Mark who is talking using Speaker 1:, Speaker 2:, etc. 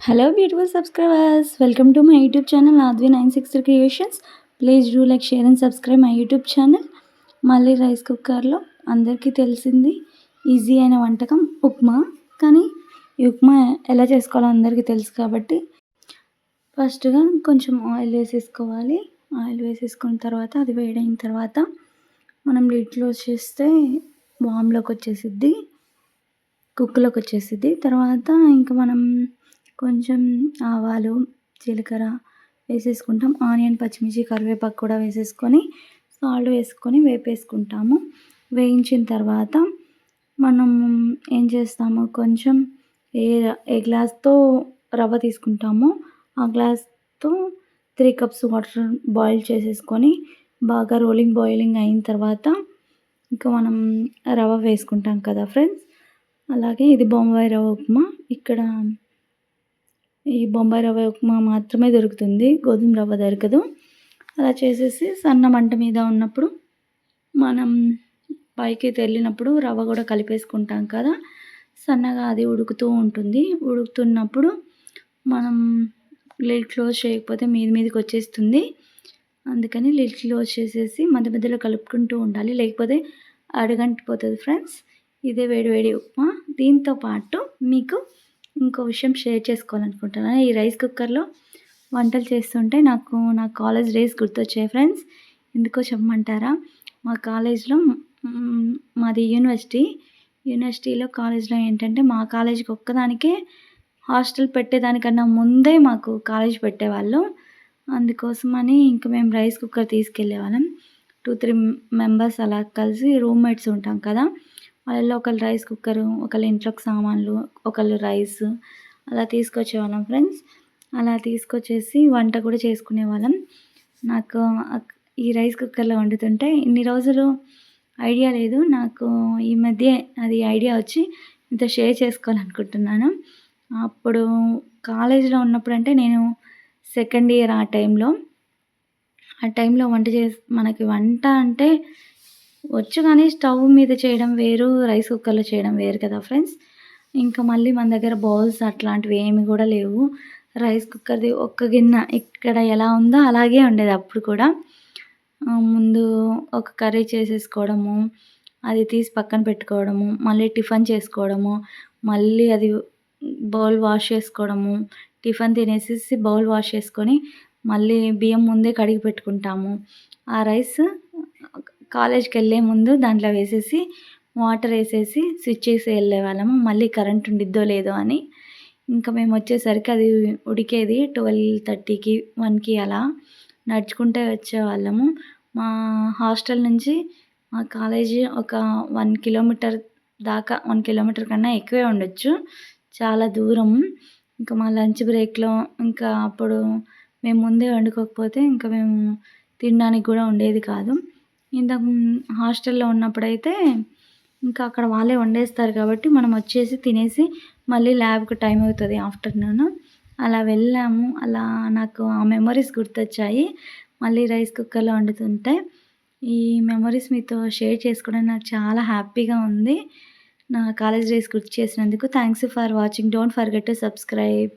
Speaker 1: Hello, beautiful subscribers. Welcome to my YouTube channel Advi963 Creations. Please do like, share and subscribe my YouTube channel. మళ్ళీ rice కుక్కర్లో అందరికీ తెలిసింది easy అయిన వంటకం ఉప్మా. కానీ ఈ ఉప్మా ఎలా చేసుకోవాలో అందరికీ తెలుసు కాబట్టి ఫస్ట్గా కొంచెం ఆయిల్ వేసేసుకోవాలి. ఆయిల్ వేసేసుకున్న తర్వాత అది వేడైన తర్వాత మనం లిడ్ క్లోజ్ చేస్తే వామ్లోకి వచ్చేసిద్ది, కుక్కలోకి వచ్చేసిద్ది. తర్వాత ఇంకా మనం కొంచెం ఆవాలు, జీలకర్ర వేసేసుకుంటాం. ఆనియన్, పచ్చిమిర్చి, కరివేపాకు కూడా వేసేసుకొని సాల్ట్ వేసుకొని వేపేసుకుంటాము. వేయించిన తర్వాత మనం ఏం చేస్తాము, కొంచెం ఏ గ్లాస్తో రవ్వ తీసుకుంటామో ఆ గ్లాస్తో 3 కప్స్ వాటర్ బాయిల్ చేసేసుకొని బాగా బాయిలింగ్ అయిన తర్వాత ఇంకా మనం రవ్వ వేసుకుంటాం కదా ఫ్రెండ్స్. అలాగే ఇది బొంబాయి రవ్వ ఉప్మా. ఇక్కడ ఈ బొంబాయి రవ్వ ఉప్మా మాత్రమే దొరుకుతుంది, గోధుమ రవ్వ దొరకదు. అలా చేసేసి సన్న మంట మీద ఉన్నప్పుడు మనం పైకి తెల్లినప్పుడు రవ్వ కూడా కలిపేసుకుంటాం కదా. సన్నగా అది ఉడుకుతూ ఉంటుంది. ఉడుకుతున్నప్పుడు మనం లిడ్ క్లోజ్ చేయకపోతే మీదికి వచ్చేస్తుంది. అందుకని లిడ్ క్లోజ్ చేసేసి మధ్య మధ్యలో కలుపుకుంటూ ఉండాలి, లేకపోతే అడుగంటిపోతుంది ఫ్రెండ్స్. ఇదే వేడి ఉప్మా. దీంతో పాటు మీకు ఇంకో విషయం షేర్ చేసుకోవాలనుకుంటున్నాను. ఈ రైస్ కుక్కర్లో వంటలు చేస్తుంటే నాకు నా కాలేజ్ డేస్ గుర్తొచ్చాయి ఫ్రెండ్స్. ఎందుకో చెప్పమంటారా? మా కాలేజ్లో మాది యూనివర్సిటీలో కాలేజ్లో ఏంటంటే మా కాలేజీకి ఒక్కదానికే హాస్టల్ పెట్టేదానికన్నా ముందే మాకు కాలేజ్ పెట్టేవాళ్ళు. అందుకోసమని ఇంక మేము రైస్ కుక్కర్ తీసుకెళ్ళేవాళ్ళం. 2-3 మెంబర్స్ అలా కలిసి రూమ్మేట్స్ ఉంటాం కదా. వాళ్ళలో ఒకళ్ళు రైస్ కుక్కరు, ఒకళ్ళు ఇంట్లోకి సామాన్లు, ఒకళ్ళు రైస్ అలా తీసుకొచ్చేవాళ్ళం ఫ్రెండ్స్. అలా తీసుకొచ్చేసి వంట కూడా చేసుకునేవాళ్ళం. నాకు ఈ రైస్ కుక్కర్లో వండుతుంటే ఇన్ని రోజులు ఐడియా లేదు. నాకు ఈ మధ్య అది ఐడియా వచ్చి మీతో షేర్ చేసుకోవాలనుకుంటున్నాను. అప్పుడు కాలేజీలో ఉన్నప్పుడు అంటే నేను సెకండ్ ఇయర్. ఆ టైంలో మనకి వంట అంటే వచ్చు, కానీ స్టవ్ మీద చేయడం వేరు, రైస్ కుక్కర్లో చేయడం వేరు కదా ఫ్రెండ్స్. ఇంకా మళ్ళీ మన దగ్గర బౌల్స్ అట్లాంటివి ఏమి కూడా లేవు. రైస్ కుక్కర్ది ఒక్క గిన్నె ఇక్కడ ఎలా ఉందో అలాగే ఉండేది అప్పుడు కూడా. ముందు ఒక కర్రీ చేసేసుకోవడము, అది తీసి పక్కన పెట్టుకోవడము, మళ్ళీ టిఫిన్ చేసుకోవడము, మళ్ళీ అది బౌల్ వాష్ చేసుకోవడము, టిఫిన్ తినేసేసి బౌల్ వాష్ చేసుకొని మళ్ళీ బియ్యం ముందే కడిగి పెట్టుకుంటాము. ఆ రైస్ కాలేజ్కి వెళ్ళే ముందు దాంట్లో వేసేసి వాటర్ వేసేసి స్విచ్ చేసి వెళ్ళేవాళ్ళము, మళ్ళీ కరెంట్ ఉండిద్దో లేదో అని. ఇంకా మేము వచ్చేసరికి అది ఉడికేది 12:30కి 1కి అలా నడుచుకుంటే వచ్చేవాళ్ళము. మా హాస్టల్ నుంచి మా కాలేజీ ఒక 1 కిలోమీటర్ దాకా, 1 కిలోమీటర్ కన్నా ఎక్కువే ఉండొచ్చు, చాలా దూరం. ఇంకా మా లంచ్ బ్రేక్లో ఇంకా అప్పుడు మేము ముందే వండుకోకపోతే ఇంకా మేము తినడానికి కూడా ఉండేది కాదు. ఇంతకు హాస్టల్లో ఉన్నప్పుడైతే ఇంకా అక్కడ వాళ్ళే వండేస్తారు కాబట్టి మనం వచ్చేసి తినేసి మళ్ళీ ల్యాబ్కి టైం అవుతుంది ఆఫ్టర్నూన్. అలా వెళ్ళాము. అలా నాకు ఆ మెమరీస్ గుర్తొచ్చాయి మళ్ళీ రైస్ కుక్కర్లో వండుతుంటే. ఈ మెమరీస్ మీతో షేర్ చేసుకోవడం నాకు చాలా హ్యాపీగా ఉంది. నా కాలేజ్ డేస్ గుర్తు చేసినందుకు thanks for watching. Don't forget to subscribe.